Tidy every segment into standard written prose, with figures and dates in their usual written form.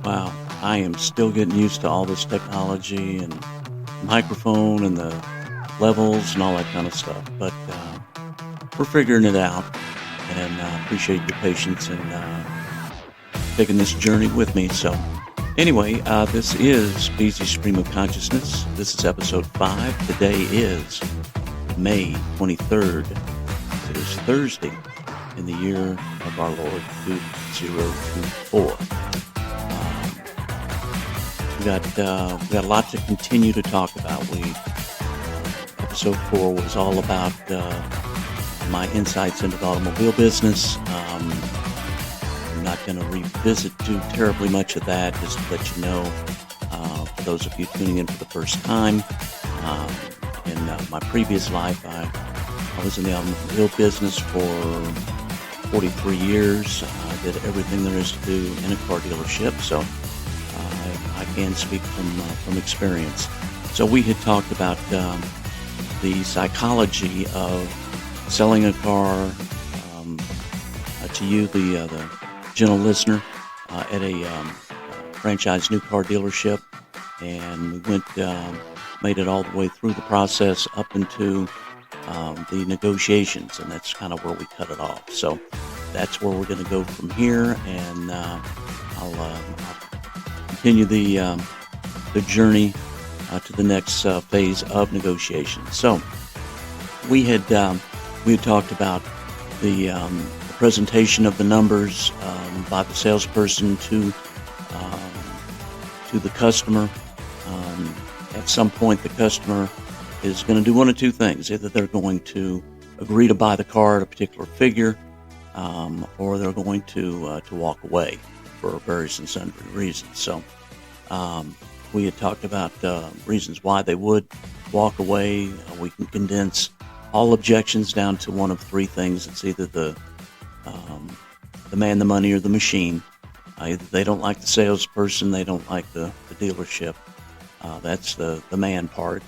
Wow, I am still getting used to all this technology and microphone and the levels and all that kind of stuff. But we're figuring it out, and appreciate your patience and taking this journey with me. So, anyway, this is Beezy Stream of Consciousness. This is episode 5. Today is May 23rd. It is Thursday in the year of our Lord 2024. We got a lot to continue to talk about. Episode 4 was all about my insights into the automobile business. I'm not going to revisit too terribly much of that, just to let you know, for those of you tuning in for the first time, in my previous life, I was in the automobile business for 43 years. I did everything there is to do in a car dealership, so I can speak from experience. So we had talked about the psychology of selling a car to you, the gentle listener, at a franchise new car dealership, and we made it all the way through the process up into the negotiations, and that's kind of where we cut it off. So that's where we're going to go from here, and I'll continue the journey to the next phase of negotiations. So we had talked about the presentation of the numbers by the salesperson to the customer. At some point, the customer is going to do one of two things: either they're going to agree to buy the car at a particular figure, or they're going to walk away for various and sundry reasons. So we had talked about reasons why they would walk away. We can condense all objections down to one of three things. It's either the man, the money, or the machine. Either they don't like the salesperson, they don't like the dealership. That's the man part.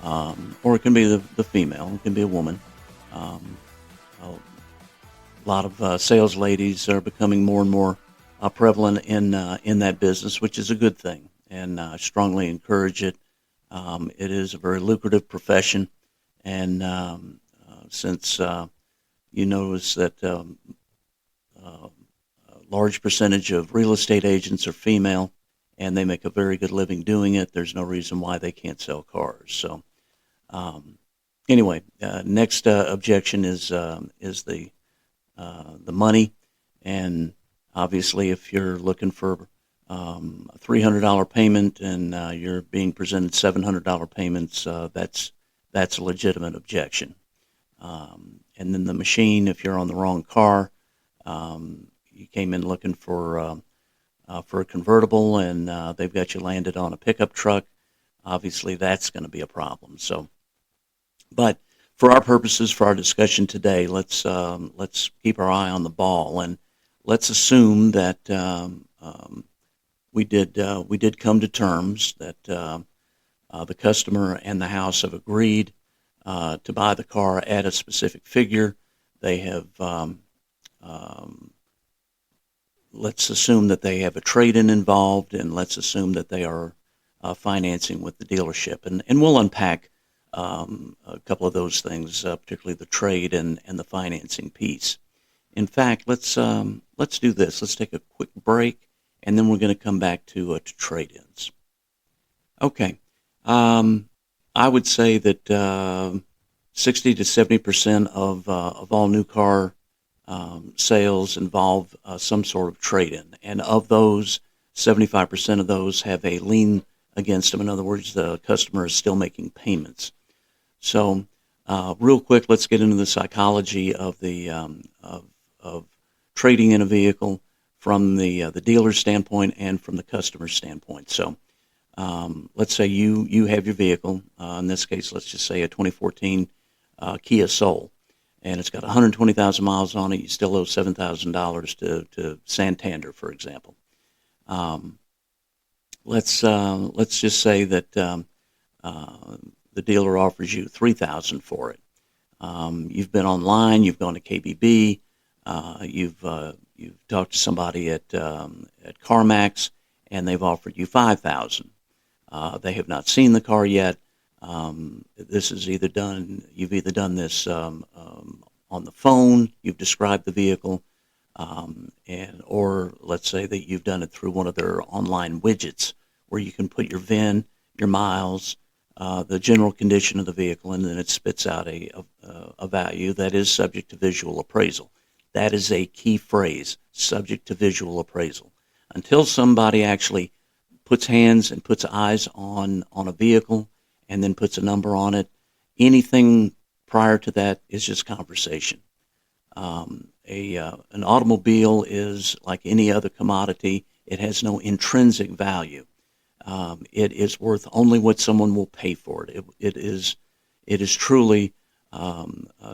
Or it can be the female. It can be a woman. A lot of sales ladies are becoming more and more prevalent in that business, which is a good thing, and I strongly encourage it. It is a very lucrative profession, and since you notice that a large percentage of real estate agents are female, and they make a very good living doing it, there's no reason why they can't sell cars. So anyway, next objection is the money. And obviously, if you're looking for a $300 payment and you're being presented $700 payments, that's a legitimate objection. And then the machine, if you're on the wrong car, you came in looking for a convertible, and they've got you landed on a pickup truck. Obviously, that's going to be a problem. So, but for our purposes, for our discussion today, let's keep our eye on the ball, and let's assume that we did come to terms, that the customer and the house have agreed to buy the car at a specific figure. They have let's assume that they have a trade-in involved, and let's assume that they are financing with the dealership, and we'll unpack a couple of those things, particularly the trade and the financing piece. In fact, let's do this. Let's take a quick break, and then we're going to come back to trade-ins. Okay, I would say that 60 to 70% of all new car sales involve some sort of trade-in, and of those, 75% of those have a lien against them. In other words, the customer is still making payments. So, real quick, let's get into the psychology of the of trading in a vehicle from the dealer's standpoint and from the customer's standpoint. So, let's say you have your vehicle. In this case, let's just say a 2014 Kia Soul, and it's got 120,000 miles on it. You still owe $7,000 to Santander, for example. Let's just say that the dealer offers you $3,000 for it. You've been online. You've gone to KBB. You've talked to somebody at CarMax, and they've offered you $5,000. They have not seen the car yet. This is either done. You've either done this on the phone. You've described the vehicle, and or let's say that you've done it through one of their online widgets where you can put your VIN, your miles, the general condition of the vehicle, and then it spits out a value that is subject to visual appraisal. That is a key phrase, subject to visual appraisal. Until somebody actually puts hands and puts eyes on a vehicle and then puts a number on it, anything prior to that is just conversation. An automobile is like any other commodity. It has no intrinsic value. It is worth only what someone will pay for it. It is truly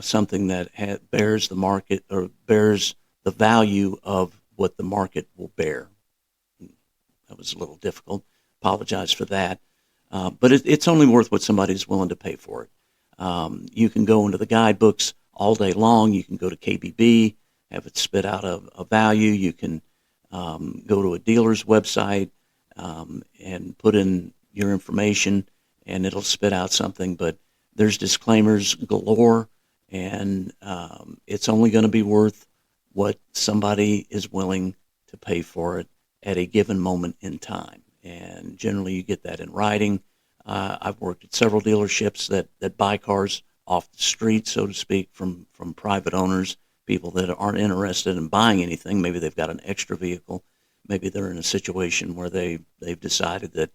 something that bears the market or bears the value of what the market will bear. That was a little difficult. Apologize for that. But it's only worth what somebody's willing to pay for it. You can go into the guidebooks all day long. You can go to KBB, have it spit out a value. You can go to a dealer's website and put in your information, and it'll spit out something. But there's disclaimers galore, and it's only going to be worth what somebody is willing to pay for it at a given moment in time. And generally you get that in writing. I've worked at several dealerships that buy cars off the street, so to speak, from private owners, people that aren't interested in buying anything. Maybe they've got an extra vehicle. Maybe they're in a situation where they've decided that,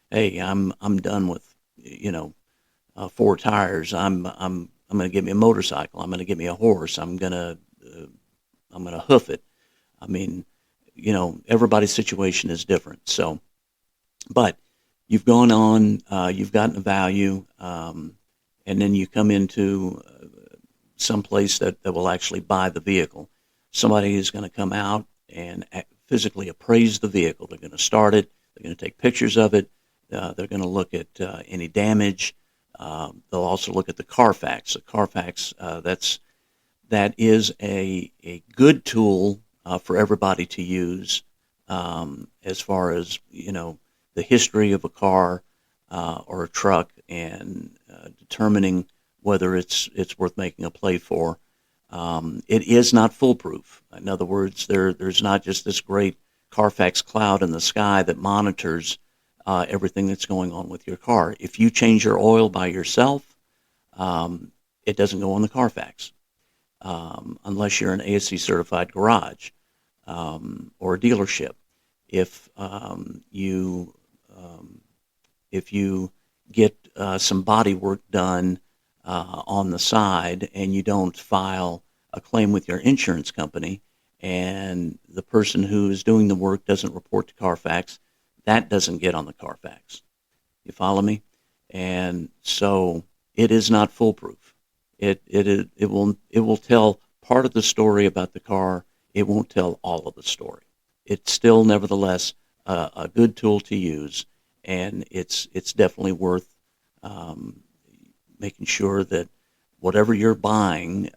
hey, I'm done with, 4 tires. I'm going to get me a motorcycle. I'm going to get me a horse. I'm going to hoof it. I mean, everybody's situation is different. So, but you've gone on, you've gotten a value, and then you come into some place that will actually buy the vehicle. Somebody is going to come out and physically appraise the vehicle. They're going to start it. They're going to take pictures of it. They're going to look at any damage. They'll also look at the Carfax. The Carfax, that is a good tool for everybody to use as far as, the history of a car or a truck and determining whether it's worth making a play for. It is not foolproof. In other words, there's not just this great Carfax cloud in the sky that monitors everything that's going on with your car. If you change your oil by yourself, it doesn't go on the Carfax unless you're an ASC certified garage or a dealership. If you get some body work done on the side and you don't file a claim with your insurance company, and the person who is doing the work doesn't report to Carfax, that doesn't get on the Carfax. You follow me? And so it is not foolproof. It will tell part of the story about the car. It won't tell all of the story. It's still, nevertheless, a good tool to use, and it's definitely worth making sure that whatever you're buying,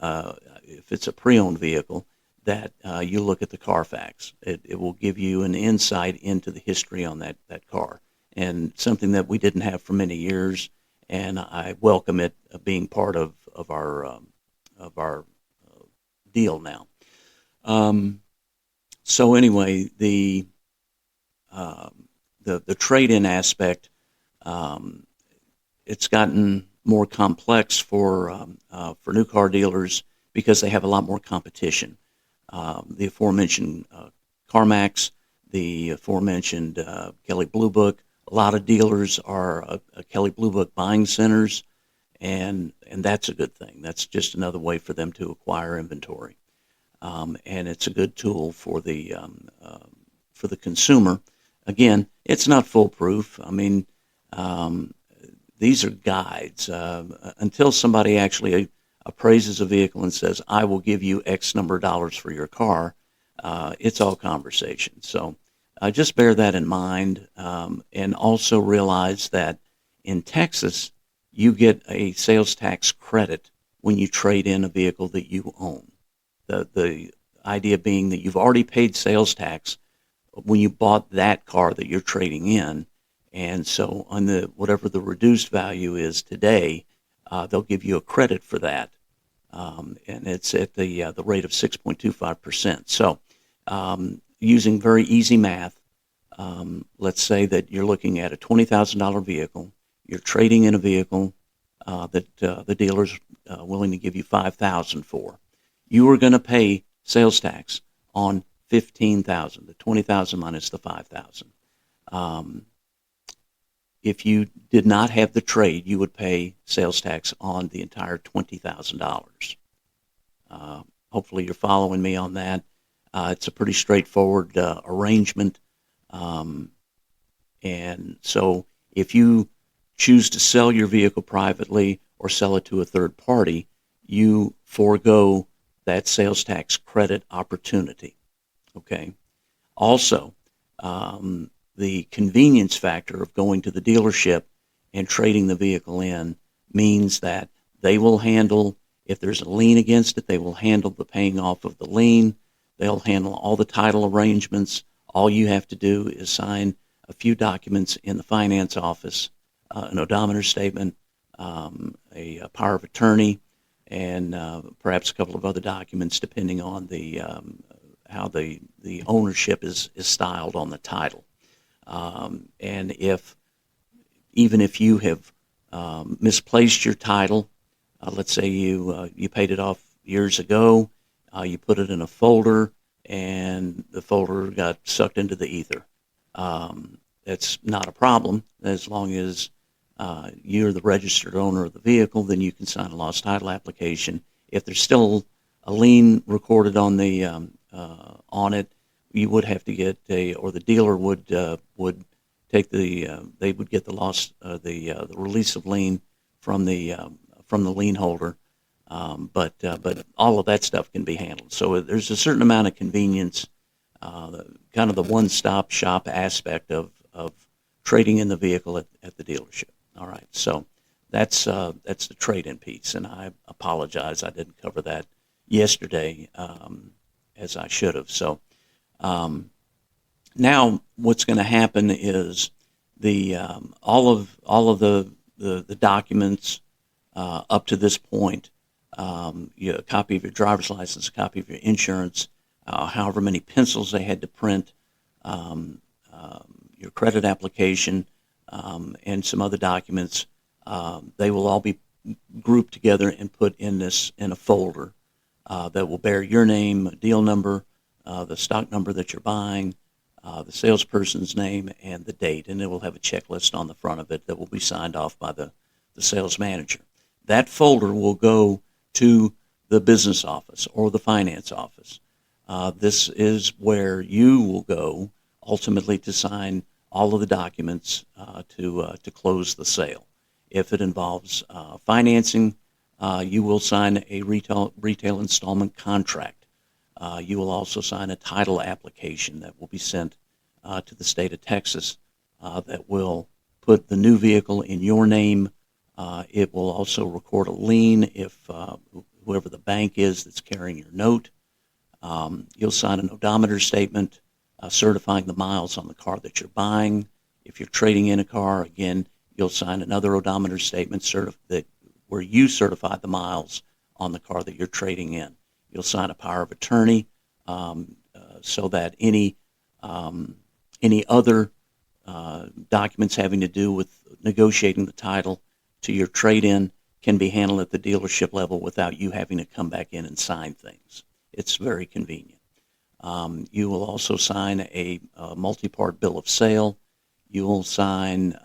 if it's a pre-owned vehicle, that you look at the Carfax. It will give you an insight into the history on that car, and something that we didn't have for many years, and I welcome it being part of our deal now. So anyway, the trade-in aspect, it's gotten more complex for new car dealers because they have a lot more competition. The aforementioned CarMax, the aforementioned Kelley Blue Book. A lot of dealers are Kelley Blue Book buying centers, and that's a good thing. That's just another way for them to acquire inventory, and it's a good tool for the consumer. Again, it's not foolproof. I mean, these are guides. Until somebody actually appraises a vehicle and says, I will give you X number of dollars for your car, it's all conversation. So just bear that in mind, and also realize that in Texas, you get a sales tax credit when you trade in a vehicle that you own. The idea being that you've already paid sales tax when you bought that car that you're trading in. And so on the whatever the reduced value is today, they'll give you a credit for that, and it's at the rate of 6.25%. So using very easy math, let's say that you're looking at a $20,000 vehicle. You're trading in a vehicle that the dealer's willing to give you $5,000 for. You are going to pay sales tax on $15,000. The $20,000 minus the $5,000. If you did not have the trade, you would pay sales tax on the entire $20,000. Hopefully you're following me on that. It's a pretty straightforward arrangement. And so if you choose to sell your vehicle privately or sell it to a third party, you forego that sales tax credit opportunity. Okay. Also, the convenience factor of going to the dealership and trading the vehicle in means that they will handle, if there's a lien against it, they will handle the paying off of the lien. They'll handle all the title arrangements. All you have to do is sign a few documents in the finance office, an odometer statement, a power of attorney, and perhaps a couple of other documents depending on the how the ownership is styled on the title. And even if you have misplaced your title, let's say you paid it off years ago, you put it in a folder, and the folder got sucked into the ether. That's not a problem as long as you're the registered owner of the vehicle. Then you can sign a lost title application. If there's still a lien recorded on the on it, you would have to get or the dealer would take they would get the release of lien from the lien holder. But all of that stuff can be handled. So there's a certain amount of convenience, kind of the one-stop shop aspect of trading in the vehicle at the dealership. All right, so that's the trade-in piece, and I apologize I didn't cover that yesterday as I should have. So now what's going to happen is all of the documents up to this point. A copy of your driver's license, a copy of your insurance, however many pencils they had to print, your credit application, and some other documents. They will all be grouped together and put in a folder that will bear your name, deal number, the stock number that you're buying, the salesperson's name, and the date. And it will have a checklist on the front of it that will be signed off by the sales manager. That folder will go to the business office or the finance office. This is where you will go ultimately to sign all of the documents to close the sale. If it involves financing, you will sign a retail installment contract. You will also sign a title application that will be sent to the state of Texas that will put the new vehicle in your name. It will also record a lien if whoever the bank is that's carrying your note. You'll sign an odometer statement certifying the miles on the car that you're buying. If you're trading in a car, again, you'll sign another odometer statement where you certify the miles on the car that you're trading in. You'll sign a power of attorney so that any other documents having to do with negotiating the title to your trade-in can be handled at the dealership level without you having to come back in and sign things. It's very convenient. You will also sign a multi-part bill of sale. You will sign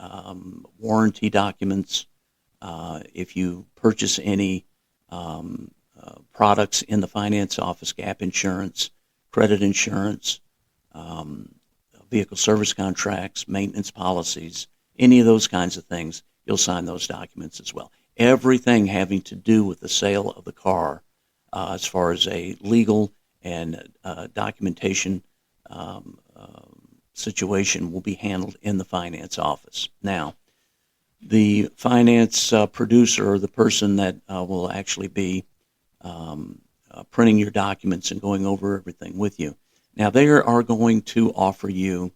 warranty documents. If you purchase any products in the finance office, gap insurance, credit insurance, vehicle service contracts, maintenance policies, any of those kinds of things, you'll sign those documents as well. Everything having to do with the sale of the car as far as a legal and documentation situation will be handled in the finance office. Now, the finance producer, or the person that will actually be printing your documents and going over everything with you, Now, they are going to offer you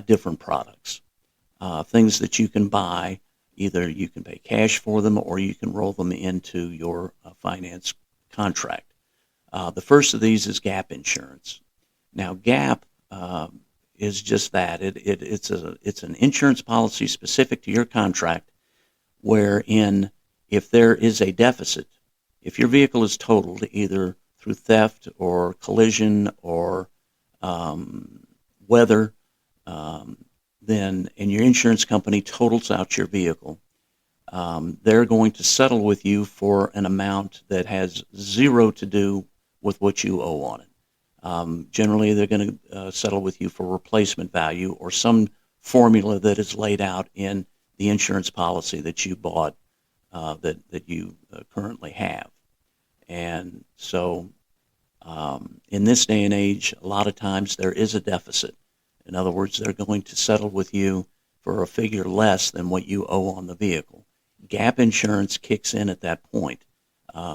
different products, things that you can buy. Either you can pay cash for them or you can roll them into your finance contract. The first of these is gap insurance. Now, gap is just that. It's an insurance policy specific to your contract, wherein if there is a deficit, if your vehicle is totaled either through theft or collision or weather, um, then and your insurance company totals out your vehicle, they're going to settle with you for an amount that has zero to do with what you owe on it. Generally, they're going to settle with you for replacement value or some formula that is laid out in the insurance policy that you bought, that you currently have. And so, in this day and age, a lot of times there is a deficit. In other words, they're going to settle with you for a figure less than what you owe on the vehicle. Gap insurance kicks in at that point.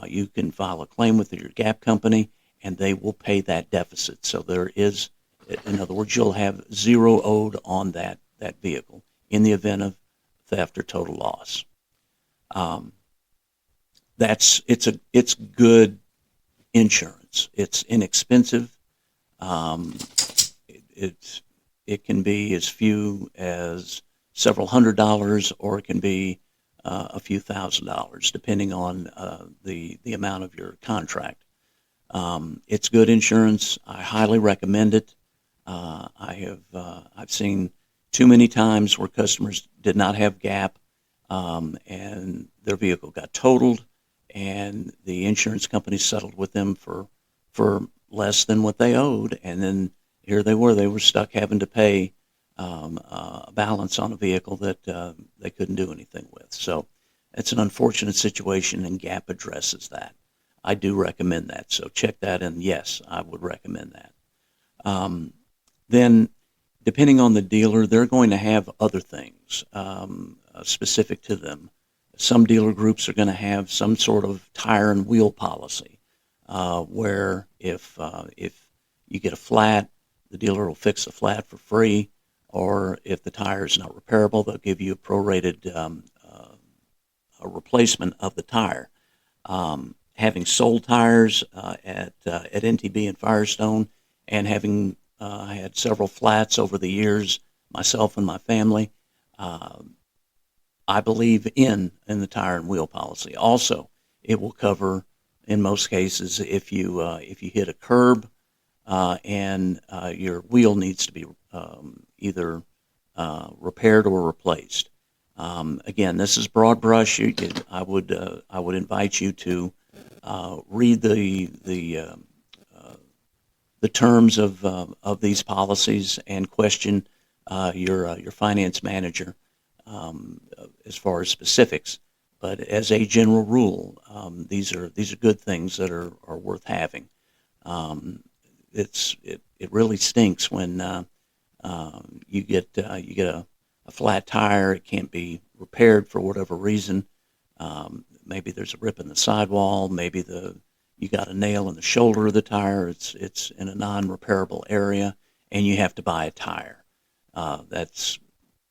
You can file a claim with your gap company, and they will pay that deficit. So there is, in other words, you'll have zero owed on that vehicle in the event of theft or total loss. Um, it's good insurance. It's inexpensive. Um, it's it can be as few as several $100s, or it can be a few $1,000s, depending on the amount of your contract. It's good insurance. I highly recommend it. I've seen too many times where customers did not have gap, and their vehicle got totaled, and the insurance company settled with them for less than what they owed, and then here they were stuck having to pay a balance on a vehicle that they couldn't do anything with. So it's an unfortunate situation, and Gap addresses that. I do recommend that. So check that, and yes, I would recommend that. Then, depending on the dealer, they're going to have other things specific to them. Some dealer groups are going to have some sort of tire and wheel policy, where if you get a flat, the dealer will fix the flat for free, or if the tire is not repairable, they'll give you a prorated a replacement of the tire. Having sold tires at NTB and Firestone, and having had several flats over the years, myself and my family, I believe in the tire and wheel policy. Also, it will cover, in most cases, if you hit a curb and your wheel needs to be either repaired or replaced. Again, this is broad brush. I would invite you to read the terms of these policies and question your finance manager as far as specifics. But as a general rule, these are good things that are worth having. It really stinks when you get a flat tire. It can't be repaired for whatever reason. Maybe there's a rip in the sidewall. Maybe you got a nail in the shoulder of the tire. It's in a non-repairable area, and you have to buy a tire. That's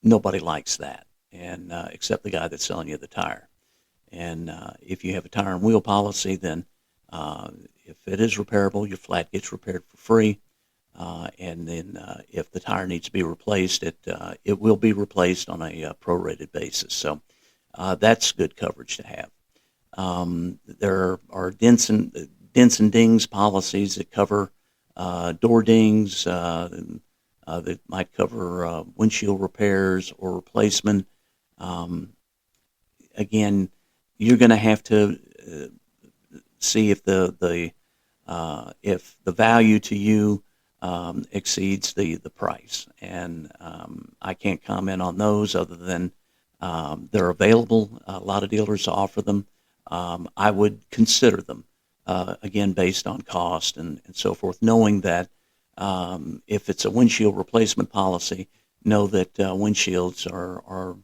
Nobody likes that, and except the guy that's selling you the tire. And if you have a tire and wheel policy, then if it is repairable, your flat gets repaired for free. And then if the tire needs to be replaced, it will be replaced on a prorated basis. So that's good coverage to have. There are dents and dings policies that cover door dings, that might cover windshield repairs or replacement. Again, you're going to have to see if the value to you exceeds the price, and I can't comment on those other than they're available. A lot of dealers offer them. I would consider them again based on cost and so forth, knowing that if it's a windshield replacement policy, know that windshields are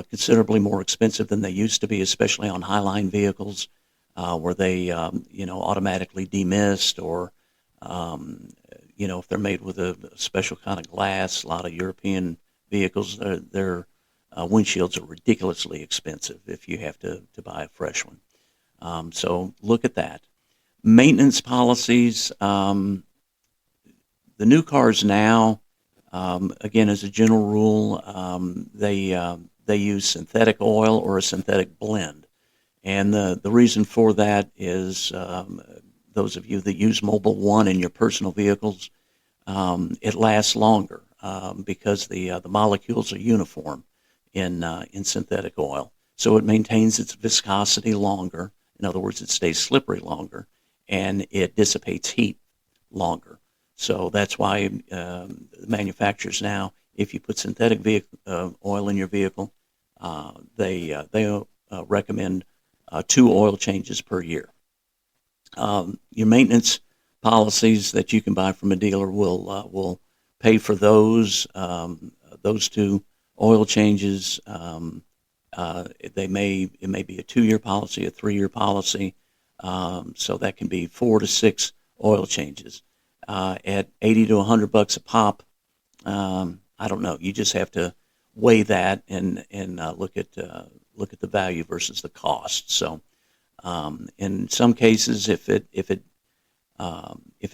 considerably more expensive than they used to be, especially on highline vehicles where they automatically demist or if they're made with a special kind of glass. A lot of European vehicles, their windshields are ridiculously expensive if you have to buy a fresh one. So look at that. Maintenance policies. The new cars now, again, as a general rule, they use synthetic oil or a synthetic blend. And the reason for that is those of you that use Mobil 1 in your personal vehicles, it lasts longer because the molecules are uniform in synthetic oil. So it maintains its viscosity longer. In other words, it stays slippery longer, and it dissipates heat longer. So that's why manufacturers now, if you put synthetic oil in your vehicle, they recommend 2 oil changes per year. Your maintenance policies that you can buy from a dealer will pay for those 2 oil changes. It may be a 2-year policy, a 3-year policy, so that can be 4 to 6 oil changes at $80 to $100 a pop. I don't know. You just have to weigh that and look at the value versus the cost. So in some cases, if it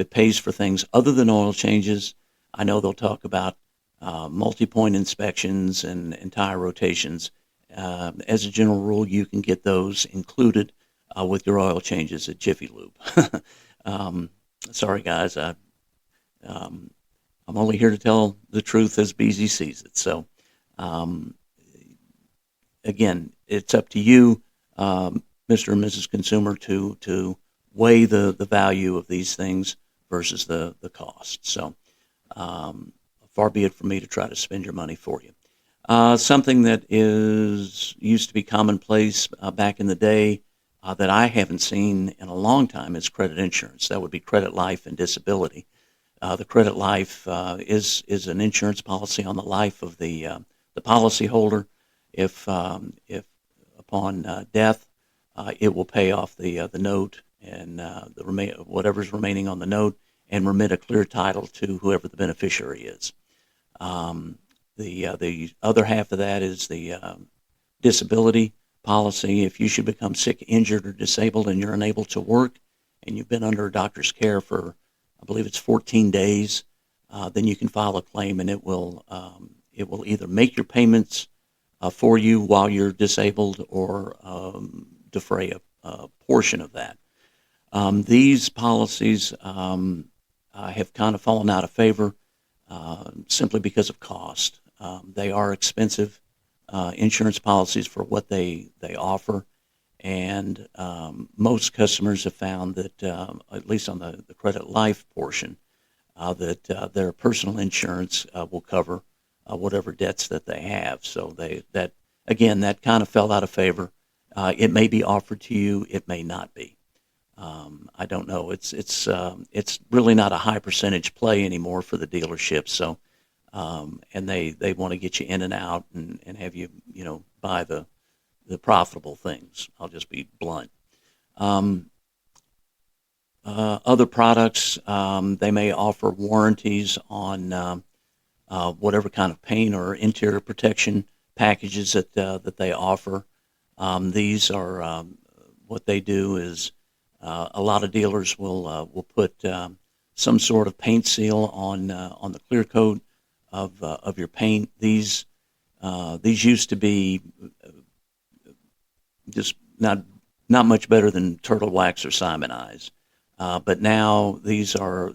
pays for things other than oil changes, I know they'll talk about multi-point inspections and tire rotations. As a general rule, you can get those included with your oil changes at Jiffy Lube. Sorry, guys. I'm only here to tell the truth as Beezy sees it. So, again, it's up to you, Mr. and Mrs. Consumer, to weigh the value of these things versus the cost. So, far be it from me to try to spend your money for you. Something that used to be commonplace back in the day that I haven't seen in a long time is credit insurance. That would be credit life and disability. The credit life is an insurance policy on the life of the policyholder. If upon death, it will pay off the note and whatever's remaining on the note and remit a clear title to whoever the beneficiary is. The other half of that is the disability policy. If you should become sick, injured, or disabled and you're unable to work and you've been under a doctor's care for, I believe it's 14 days, then you can file a claim and it will either make your payments for you while you're disabled or defray a portion of that. These policies have kind of fallen out of favor simply because of cost. They are expensive insurance policies for what they offer, and most customers have found that, at least on the credit life portion, that their personal insurance will cover whatever debts that they have. So that kind of fell out of favor. It may be offered to you, it may not be. I don't know. It's really not a high percentage play anymore for the dealership. So, and they want to get you in and out and have you buy the profitable things. I'll just be blunt. Other products, they may offer warranties on whatever kind of paint or interior protection packages that they offer. These are what they do is a lot of dealers will put some sort of paint seal on the clear coat of your paint. These used to be just not much better than turtle wax or Simonize, but now these are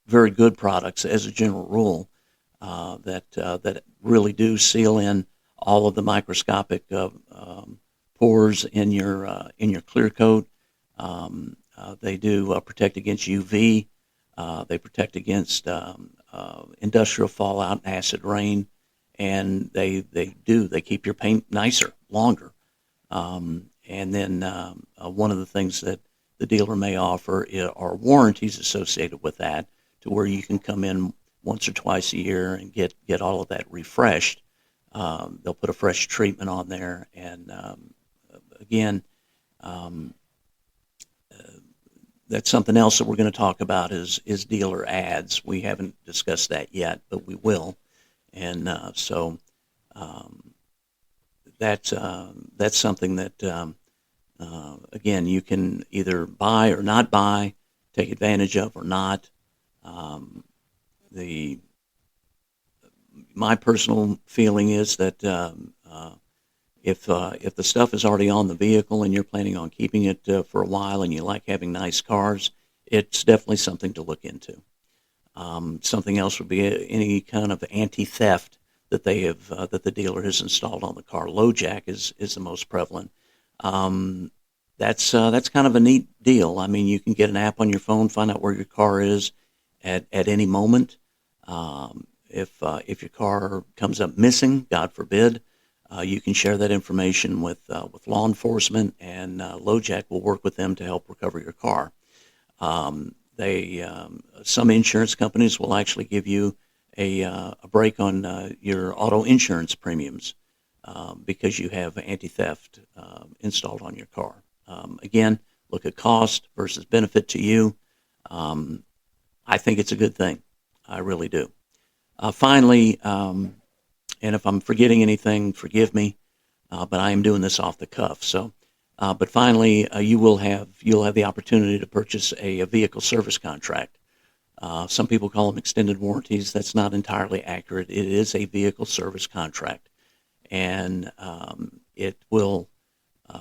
very good products as a general rule that really do seal in all of the microscopic pores in your clear coat. They do protect against UV. They protect against industrial fallout and acid rain, and they keep your paint nicer, longer. And then one of the things that the dealer may offer are warranties associated with that, to where you can come in once or twice a year and get all of that refreshed. They'll put a fresh treatment on there, and again, That's something else that we're going to talk about is dealer ads. We haven't discussed that yet, but we will. And so um, that's something that again you can either buy or not buy, take advantage of or not. Um, the My personal feeling is that if the stuff is already on the vehicle and you're planning on keeping it for a while and you like having nice cars, it's definitely something to look into. Something else would be any kind of anti-theft that they have that the dealer has installed on the car. LoJack is the most prevalent. Um, that's kind of a neat deal. I mean, you can get an app on your phone, find out where your car is at any moment. If your car comes up missing, God forbid, you can share that information with law enforcement, and LoJack will work with them to help recover your car. They Some insurance companies will actually give you a break on your auto insurance premiums because you have anti-theft installed on your car. Again, look at cost versus benefit to you. Um, I think it's a good thing. I really do. Finally, and if I'm forgetting anything, forgive me, but I am doing this off the cuff. But finally, you'll have the opportunity to purchase a vehicle service contract. Some people call them extended warranties. That's not entirely accurate. It is a vehicle service contract, and it will.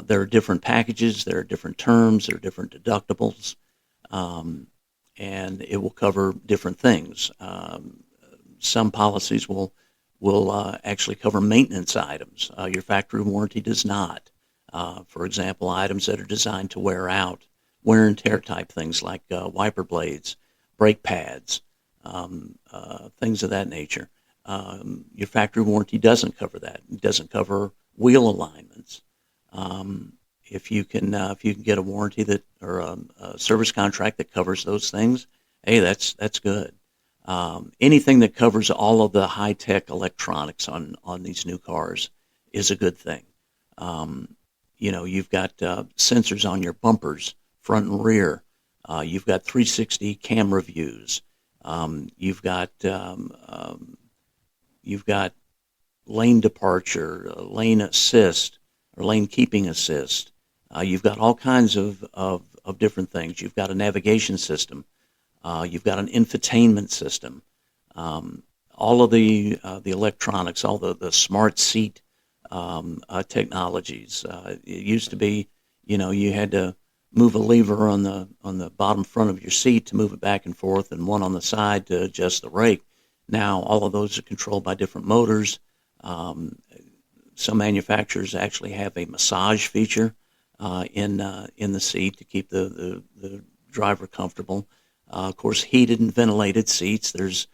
There are different packages. There are different terms. There are different deductibles, um, and it will cover different things. Some policies will actually cover maintenance items. Your factory warranty does not. For example, items that are designed to wear out, wear and tear type things like wiper blades, brake pads, things of that nature. Your factory warranty doesn't cover that. It doesn't cover wheel alignments. If you can get a warranty that or a service contract that covers those things, hey, that's good. Anything that covers all of the high tech electronics on these new cars is a good thing. Um, you've got sensors on your bumpers, front and rear. You've got 360 camera views. You've got you've got lane departure, lane assist, or lane keeping assist. You've got all kinds of different things. You've got a navigation system. You've got an infotainment system. All of the electronics, all the smart seat technologies. It used to be, you had to move a lever on the bottom front of your seat to move it back and forth, and one on the side to adjust the rake. Now all of those are controlled by different motors. Um, some manufacturers actually have a massage feature in the seat to keep the driver comfortable. Of course, heated and ventilated seats. There's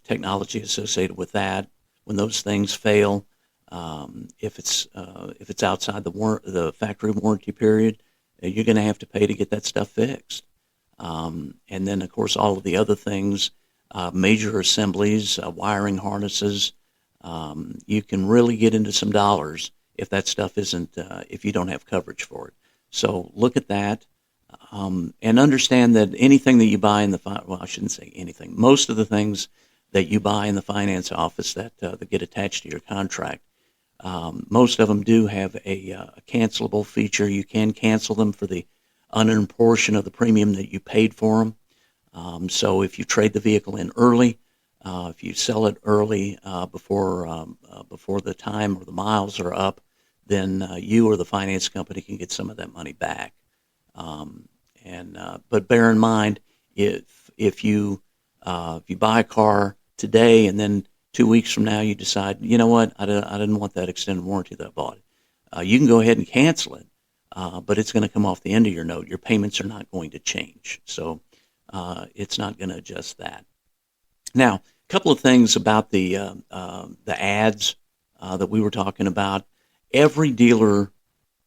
technology associated with that. When those things fail, if it's outside the factory warranty period, you're going to have to pay to get that stuff fixed. And then, of course, all of the other things, major assemblies, wiring harnesses. You can really get into some dollars if that stuff isn't if you don't have coverage for it. So look at that. And understand that anything that you buy in well, I shouldn't say anything. Most of the things that you buy in the finance office that get attached to your contract, most of them do have a cancelable feature. You can cancel them for the unearned portion of the premium that you paid for them. So if you trade the vehicle in early, if you sell it early before the time or the miles are up, then you or the finance company can get some of that money back. Um, but bear in mind, if you buy a car today and then 2 weeks from now you decide, you know what, I didn't want that extended warranty that I bought, you can go ahead and cancel it, but it's going to come off the end of your note. Your payments are not going to change, so it's not going to adjust that. Now, a couple of things about the ads that we were talking about. Every dealer,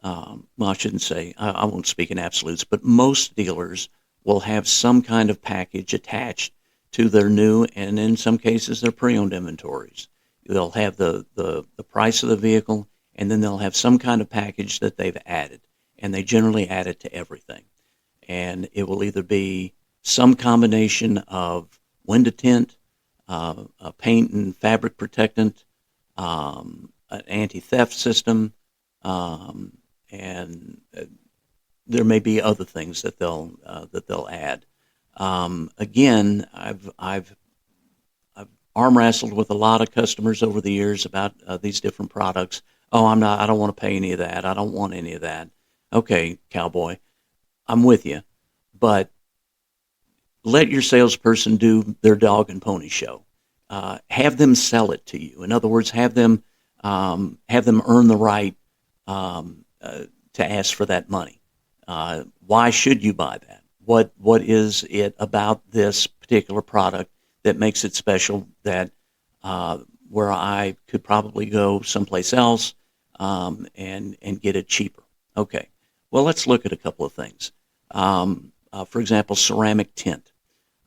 well, I shouldn't say, I won't speak in absolutes, but most dealers will have some kind of package attached to their new and in some cases their pre-owned inventories. They'll have the price of the vehicle, and then they'll have some kind of package that they've added, and they generally add it to everything. and it will either be some combination of window tint, a paint and fabric protectant, an anti-theft system, um, and there may be other things that they'll add. Again, I've arm wrestled with a lot of customers over the years about these different products. Oh, I don't want to pay any of that. I don't want any of that. Okay, cowboy, I'm with you, but let your salesperson do their dog and pony show. Have them sell it to you. In other words, have them earn the right to ask for that money. Why should you buy that? What is it about this particular product that makes it special that uh, where I could probably go someplace else and get it cheaper? Okay. Well, let's look at a couple of things. For example, ceramic tint.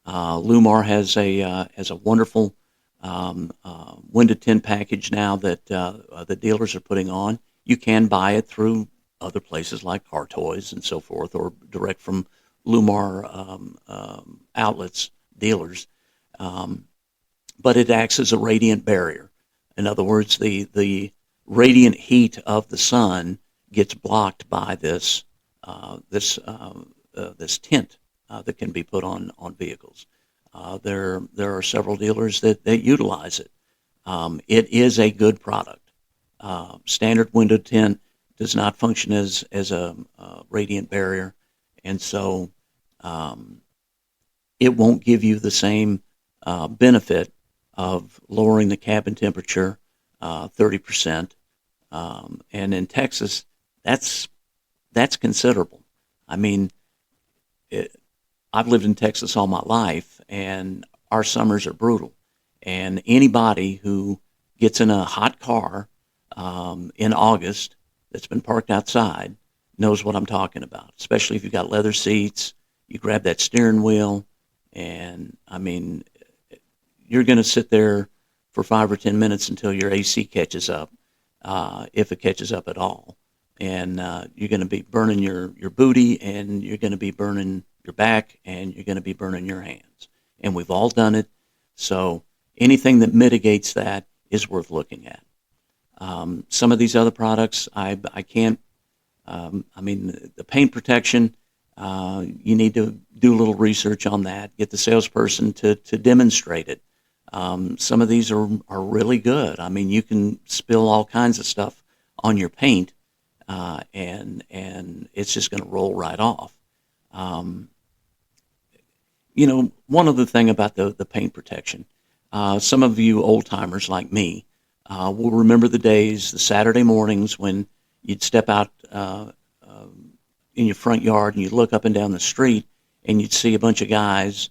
Lumar has a wonderful window tint package now that the dealers are putting on. You can buy it through other places like Car Toys and so forth, or direct from Lumar outlets, dealers. Um, but it acts as a radiant barrier. In other words, the radiant heat of the sun gets blocked by this tint that can be put on vehicles. There are several dealers that utilize it. It is a good product. Standard window tint does not function as a radiant barrier, and so um, it won't give you the same benefit of lowering the cabin temperature 30%. And in Texas, that's that's considerable. I mean, it, I've lived in Texas all my life, and our summers are brutal. And anybody who gets in a hot car in August that's been parked outside knows what I'm talking about. Especially if you've got leather seats, you grab that steering wheel, and I mean, you're going to sit there for 5 or 10 minutes until your AC catches up, if it catches up at all. And you're going to be burning your booty, and you're going to be burning your back, and you're going to be burning your hands. And we've all done it. So anything that mitigates that is worth looking at. Some of these other products, I can't, I mean, the paint protection, you need to do a little research on that, get the salesperson to demonstrate it. Some of these are really good. I mean, you can spill all kinds of stuff on your paint, and it's just going to roll right off. Um, one other thing about the paint protection, some of you old timers like me will remember the days, the Saturday mornings when you'd step out in your front yard and you'd look up and down the street and you'd see a bunch of guys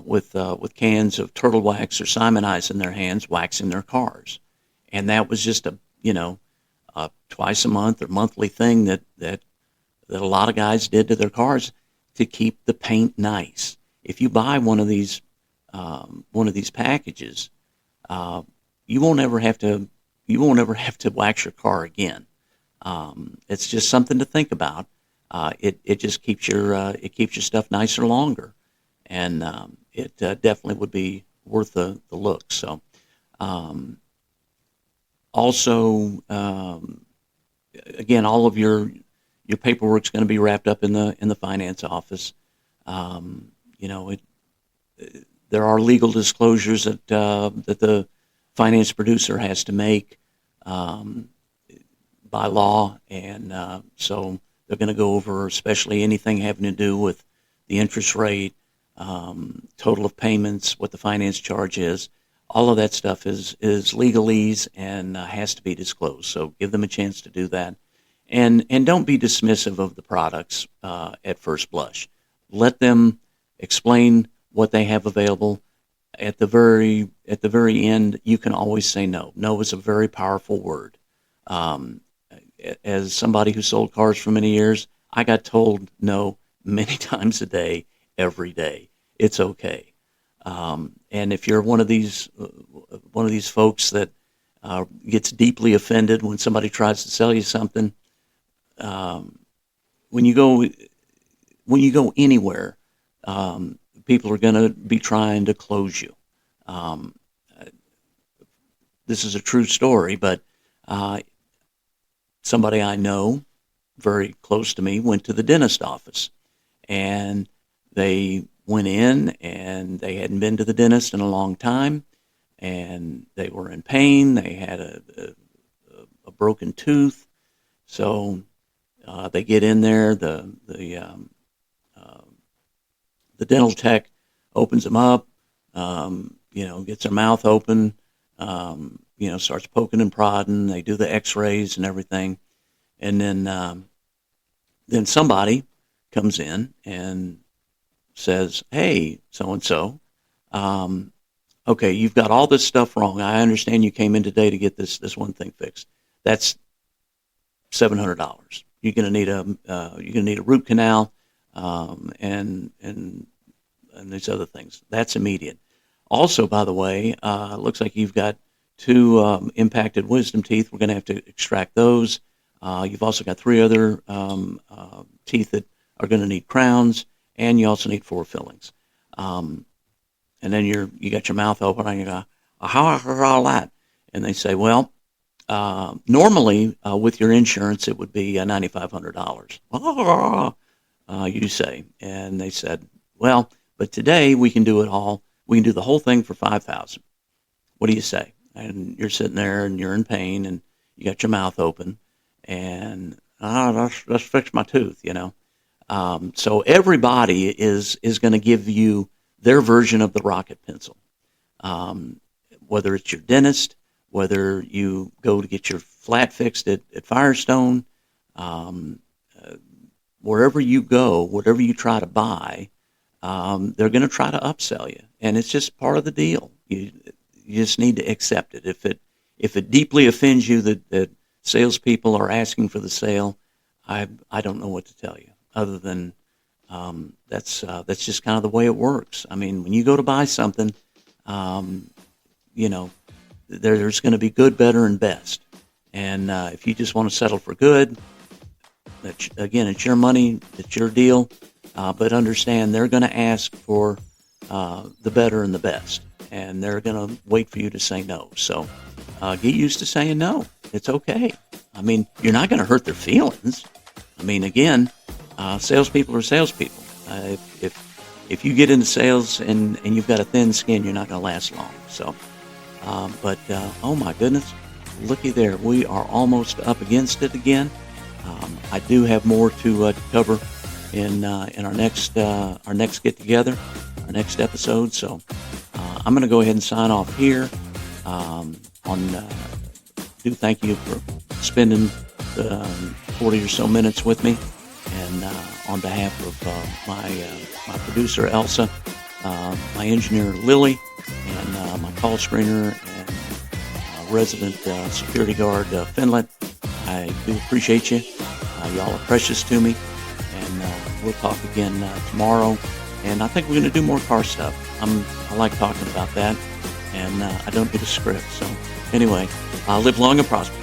with cans of turtle wax or Simonize in their hands, waxing their cars, and that was just a twice a month or monthly thing that a lot of guys did to their cars to keep the paint nice. If you buy one of these packages, uh, you won't ever have to wax your car again. It's just something to think about. It just keeps your stuff nicer longer, and it definitely would be worth the look. So um, also, again, all of your paperwork's going to be wrapped up in the finance office. Um, you know, it, there are legal disclosures that the finance producer has to make um, by law, and so they're going to go over, especially anything having to do with the interest rate, total of payments, what the finance charge is. All of that stuff is legalese and has to be disclosed. So give them a chance to do that, and don't be dismissive of the products at first blush. Let them explain what they have available. At the very end, you can always say no. No is a very powerful word. Um, as somebody who sold cars for many years, I got told no many times a day, every day. It's okay. And if you're one of these folks that gets deeply offended when somebody tries to sell you something, um, when you go when you go anywhere, people are going to be trying to close you. Um, this is a true story, but uh, somebody I know very close to me went to the dentist office, and they went in and they hadn't been to the dentist in a long time, and they were in pain. They had a broken tooth, so they get in there. Uh, the dental tech opens them up, gets their mouth open, starts poking and prodding. They do the X-rays and everything, and then somebody comes in and says, "Hey, so and so, okay, you've got all this stuff wrong. I understand you came in today to get this one thing fixed. That's $700. You're gonna need a root canal, and these other things. That's immediate. Also, by the way, looks like you've got two impacted wisdom teeth. We're going to have to extract those. You've also got three other teeth that are going to need crowns, and you also need four fillings. And then you got your mouth open, and you go, how all that? And they say, well, normally with your insurance it would be $9,500. You say, and they said, well, but today we can do it all. We can do the whole thing for $5,000. What do you say? And you're sitting there and you're in pain and you got your mouth open, and let's fix my tooth. So everybody is going to give you their version of the rocket pencil. Whether it's your dentist, whether you go to get your flat fixed at Firestone, wherever you go, whatever you try to buy, they're going to try to upsell you, and it's just part of the deal. You just need to accept it. If it deeply offends you that salespeople are asking for the sale, I don't know what to tell you other than that's just kind of the way it works. I mean, when you go to buy something, there's going to be good, better, and best. And if you just want to settle for good, again, it's your money, it's your deal. But understand they're going to ask for the better and the best, and they're going to wait for you to say no. So get used to saying no. It's okay. I mean, you're not going to hurt their feelings. I mean, again, salespeople are salespeople. If you get into sales and you've got a thin skin, you're not going to last long. So, oh my goodness, looky there. We are almost up against it again. I do have more to cover in our next get together, our next episode. So I'm going to go ahead and sign off here. Do thank you for spending the 40 or so minutes with me, and on behalf of my producer Elsa, my engineer Lily, and my call screener and resident security guard Finland, I do appreciate you. Y'all are precious to me. And we'll talk again tomorrow. And I think we're going to do more car stuff. I like talking about that. And I don't get a script. So anyway, live long and prosper.